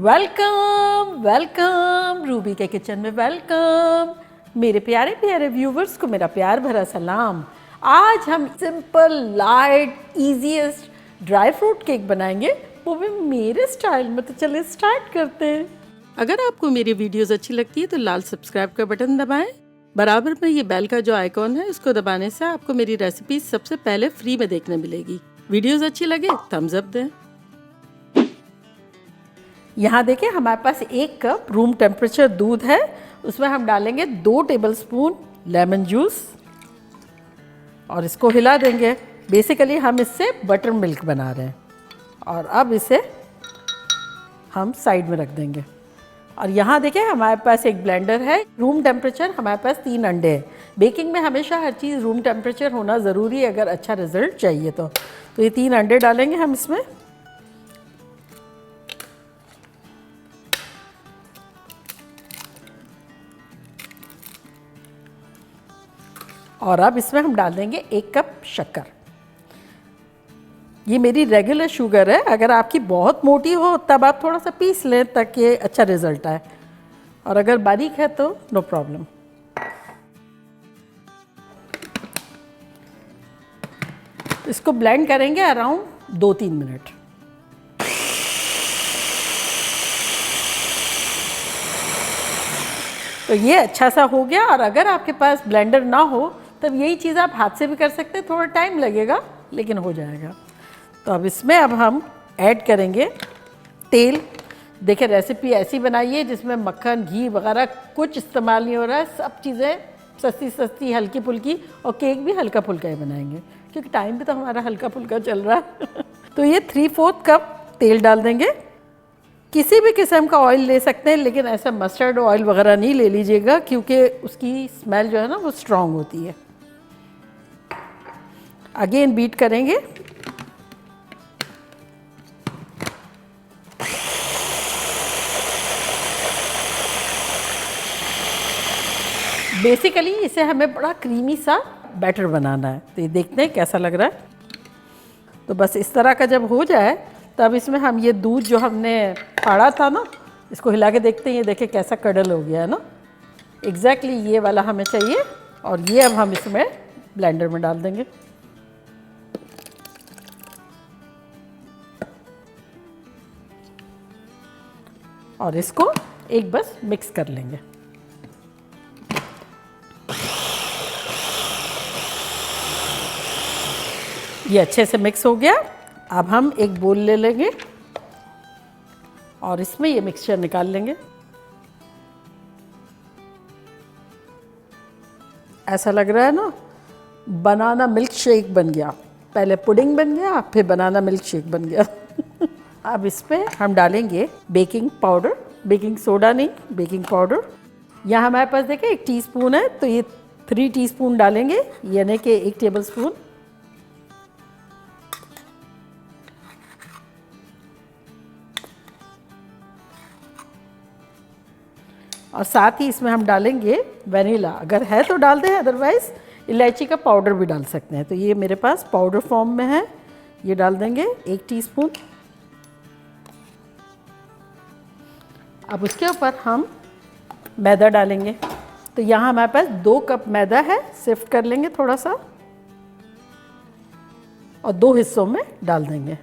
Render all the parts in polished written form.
Welcome welcome Ruby के kitchen में welcome. मेरे प्यारे प्यारे व्यूवर्स को मेरा प्यार भरा सलाम। आज हम simple light easiest dry fruit cake बनाएंगे, वो भी मेरे स्टाइल में। तो चलिए स्टार्ट करते हैं। अगर आपको मेरी वीडियोस अच्छी लगती है तो लाल सब्सक्राइब का बटन दबाएं। बराबर में ये बेल का जो आइकॉन है इसको दबाने से आपको मेरी रेसिपी सबसे पहले फ्री में देखने मिलेगी। वीडियोस अच्छी लगे थम्स अप दें। यहाँ देखिए हमारे पास 1 कप रूम टेम्परेचर दूध है, उसमें हम डालेंगे 2 टेबलस्पून लेमन जूस और इसको हिला देंगे। बेसिकली हम इससे बटर मिल्क बना रहे हैं और अब इसे हम साइड में रख देंगे। और यहाँ देखिए हमारे पास एक ब्लेंडर है, रूम टेम्परेचर हमारे पास 3 अंडे हैं। बेकिंग में हमेशा हर चीज़ रूम टेम्परेचर होना ज़रूरी है अगर अच्छा रिजल्ट चाहिए तो ये 3 अंडे डालेंगे हम इसमें। और अब इसमें हम डाल देंगे 1 कप शक्कर। ये मेरी रेगुलर शुगर है, अगर आपकी बहुत मोटी हो तब आप थोड़ा सा पीस लें ताकि अच्छा रिजल्ट आए, और अगर बारीक है तो नो प्रॉब्लम। इसको ब्लेंड करेंगे अराउंड 2-3 मिनट। तो ये अच्छा सा हो गया। और अगर आपके पास ब्लेंडर ना हो तब यही चीज़ आप हाथ से भी कर सकते हैं, थोड़ा टाइम लगेगा लेकिन हो जाएगा। तो अब इसमें अब हम ऐड करेंगे तेल। देखिए रेसिपी ऐसी बनाइए जिसमें मक्खन घी वगैरह कुछ इस्तेमाल नहीं हो रहा है, सब चीज़ें सस्ती सस्ती हल्की फुल्की, और केक भी हल्का फुल्का ही बनाएंगे क्योंकि टाइम भी तो हमारा हल्का फुल्का चल रहा है। तो ये 3/4 कप तेल डाल देंगे। किसी भी किस्म का ऑयल ले सकते हैं लेकिन ऐसा मस्टर्ड ऑयल वगैरह नहीं ले लीजिएगा क्योंकि उसकी स्मेल जो है ना वो स्ट्रॉन्ग होती है। अगेन बीट करेंगे। बेसिकली इसे हमें बड़ा क्रीमी सा बैटर बनाना है। तो ये देखते हैं कैसा लग रहा है। तो बस इस तरह का जब हो जाए तब इसमें हम ये दूध जो हमने फाड़ा था ना, इसको हिला के देखते हैं। ये देखिए कैसा कडल हो गया है ना, एग्जैक्टली ये वाला हमें चाहिए। और ये अब हम इसमें ब्लेंडर में डाल देंगे। और इसको एक बस मिक्स कर लेंगे। ये अच्छे से मिक्स हो गया। अब हम एक बोल ले लेंगे और इसमें ये मिक्सचर निकाल लेंगे। ऐसा लग रहा है ना बनाना मिल्क शेक बन गया। पहले पुडिंग बन गया फिर बनाना मिल्क शेक बन गया। अब इस पे हम डालेंगे बेकिंग पाउडर, बेकिंग सोडा नहीं, बेकिंग पाउडर। यहाँ हमारे पास देखिए 1 टीस्पून है तो ये 3 टीस्पून डालेंगे, यानी कि 1 टेबलस्पून। और साथ ही इसमें हम डालेंगे वनीला, अगर है तो डाल दें, अदरवाइज़ इलायची का पाउडर भी डाल सकते हैं। तो ये मेरे पास पाउडर फॉर्म में है, ये डाल देंगे 1 टीस्पून। अब उसके ऊपर हम मैदा डालेंगे। तो यहाँ हमारे पास 2 कप मैदा है, सिफ्ट कर लेंगे थोड़ा सा और 2 हिस्सों में डाल देंगे।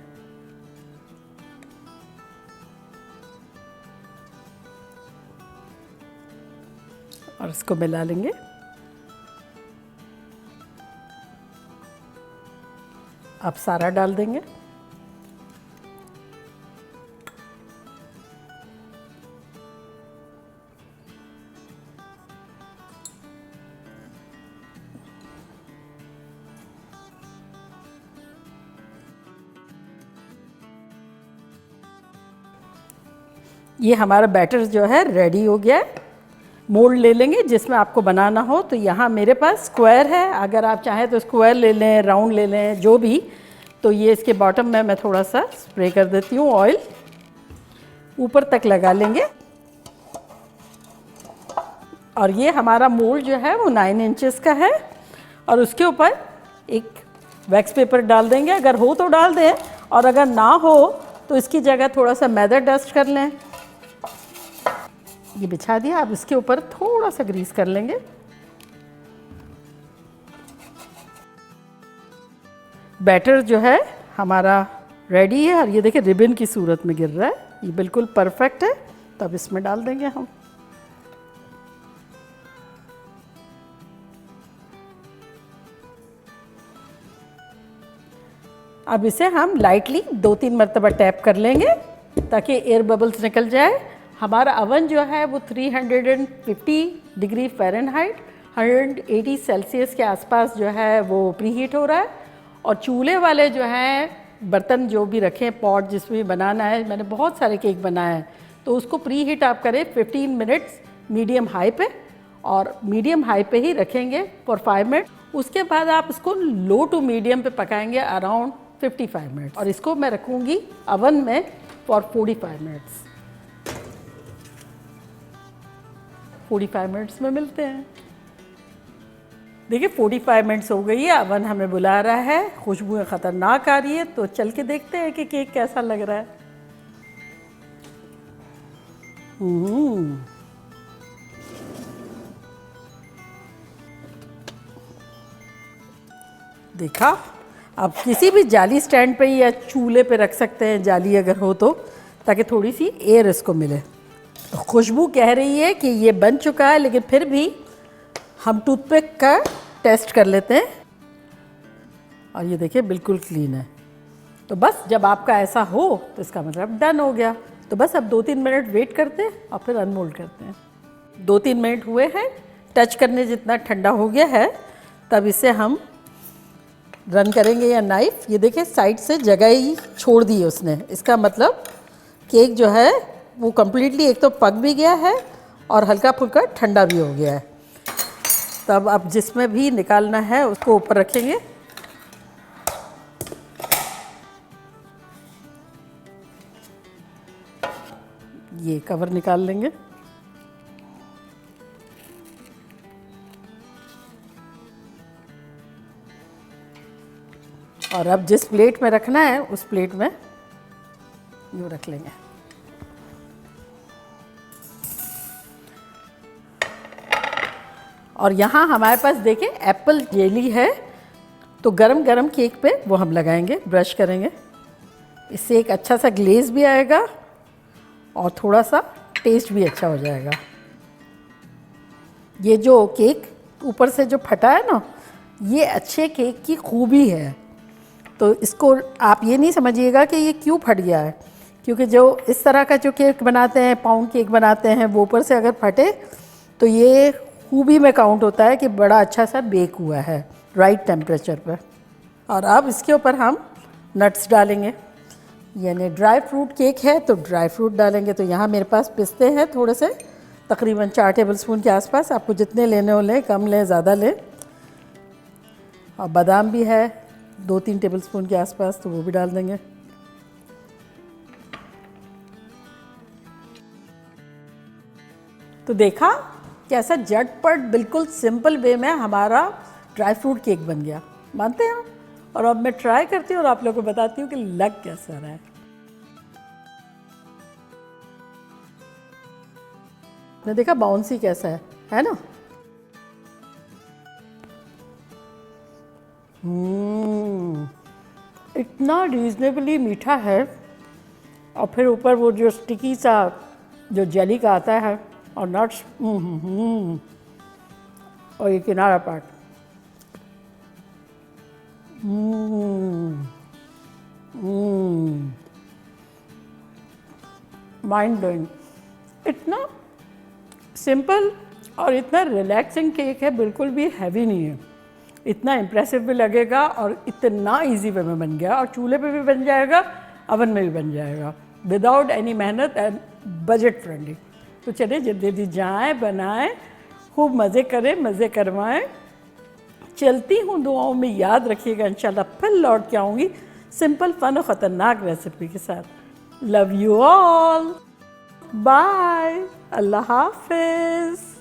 और इसको मिला लेंगे। अब सारा डाल देंगे। ये हमारा बैटर जो है रेडी हो गया है। मोल्ड ले लेंगे जिसमें आपको बनाना हो। तो यहाँ मेरे पास स्क्वायर है, अगर आप चाहें तो स्क्वायर ले लें, राउंड ले लें, जो भी। तो ये इसके बॉटम में मैं थोड़ा सा स्प्रे कर देती हूँ ऑयल, ऊपर तक लगा लेंगे। और ये हमारा मोल्ड जो है वो 9 इंचेस का है और उसके ऊपर एक वैक्स पेपर डाल देंगे, अगर हो तो डाल दें, और अगर ना हो तो इसकी जगह थोड़ा सा मैदा डस्ट कर लें ये बिछा दिया। अब इसके ऊपर थोड़ा सा ग्रीस कर लेंगे। बैटर जो है हमारा रेडी है और ये देखिए रिबन की सूरत में गिर रहा है, ये बिल्कुल परफेक्ट है। तो अब इसमें डाल देंगे हम। अब इसे हम लाइटली 2-3 मरतबा टैप कर लेंगे ताकि एयर बबल्स निकल जाए। हमारा अवन जो है वो 350 डिग्री फ़ारेनहाइट 180 सेल्सियस के आसपास जो है वो प्री हीट हो रहा है। और चूल्हे वाले जो हैं बर्तन जो भी रखें, पॉट जिसमें भी बनाना है, मैंने बहुत सारे केक बनाए हैं, तो उसको प्री हीट आप करें 15 मिनट्स मीडियम हाई पे, और मीडियम हाई पे ही रखेंगे फॉर 5 मिनट। उसके बाद आप इसको लो टू मीडियम पे पकाएंगे अराउंड 55 मिनट्स, और इसको मैं रखूँगी अवन में फॉर 45 मिनट्स। 45 मिनट्स में मिलते हैं। देखिए 45 मिनट्स हो गई है, अवन हमें बुला रहा है, खुशबुएं ख़तरनाक आ रही है, तो चल के देखते हैं कि केक कैसा लग रहा है। देखा, आप किसी भी जाली स्टैंड पे या चूल्हे पे रख सकते हैं, जाली अगर हो तो, ताकि थोड़ी सी एयर इसको मिले। तो खुशबू कह रही है कि ये बन चुका है, लेकिन फिर भी हम टूथपिक का टेस्ट कर लेते हैं। और ये देखिए बिल्कुल क्लीन है। तो बस जब आपका ऐसा हो तो इसका मतलब डन हो गया। तो बस अब 2-3 मिनट वेट करते हैं और फिर अनमोल्ड करते हैं। 2-3 मिनट हुए हैं, टच करने जितना ठंडा हो गया है, तब इसे हम रन करेंगे या नाइफ। ये देखिए साइड से जगह ही छोड़ दी है उसने, इसका मतलब केक जो है वो कम्प्लीटली एक तो पक भी गया है और हल्का फुल्का ठंडा भी हो गया है। तब अब जिसमें भी निकालना है उसको ऊपर रखेंगे। ये कवर निकाल लेंगे। और अब जिस प्लेट में रखना है उस प्लेट में यूँ रख लेंगे। और यहाँ हमारे पास देखिए एप्पल जेली है, तो गरम गरम केक पे वो हम लगाएंगे, ब्रश करेंगे। इससे एक अच्छा सा ग्लेज भी आएगा और थोड़ा सा टेस्ट भी अच्छा हो जाएगा। ये जो केक ऊपर से जो फटा है ना, ये अच्छे केक की खूबी है। तो इसको आप ये नहीं समझिएगा कि ये क्यों फट गया है, क्योंकि जो इस तरह का जो केक बनाते हैं, पाउंड केक बनाते हैं, वो ऊपर से अगर फटे तो ये खूबी में काउंट होता है कि बड़ा अच्छा सा बेक हुआ है राइट टेम्परेचर पर। और अब इसके ऊपर हम नट्स डालेंगे, यानी ड्राई फ्रूट केक है तो ड्राई फ्रूट डालेंगे। तो यहाँ मेरे पास पिस्ते हैं थोड़े से, तकरीबन 4 टेबलस्पून के आसपास। आपको जितने लेने हो लें, कम लें ज़्यादा लें। और बादाम भी है 2-3 टेबलस्पून के आसपास, तो वो भी डाल देंगे। तो देखा कैसा झटपट बिल्कुल सिंपल वे में हमारा ड्राई फ्रूट केक बन गया, मानते हैं आप? और अब मैं ट्राई करती हूँ और आप लोगों को बताती हूँ कि लग कैसा रहा है। आपने देखा बाउंसी कैसा है ना? इतना रीजनेबली मीठा है, और फिर ऊपर वो जो स्टिकी सा जो जेली का आता है और नट्स, और ये किनारा पार्ट, माइंड ब्लोइंग। इतना सिंपल और इतना रिलैक्सिंग केक है, बिल्कुल भी हैवी नहीं है, इतना इम्प्रेसिव भी लगेगा और इतना इजी वे में बन गया। और चूल्हे पे भी बन जाएगा, अवन में भी बन जाएगा, विदाउट एनी मेहनत एंड बजट फ्रेंडली। तो चलिए जल्दी जाएं, बनाएं, खूब मज़े करें, मज़े करवाएं। चलती हूँ, दुआओं में याद रखिएगा। इंशाल्लाह फिर लौट के आऊँगी सिंपल, फन और ख़तरनाक रेसिपी के साथ। लव यू ऑल, बाय, अल्लाह हाफिज़।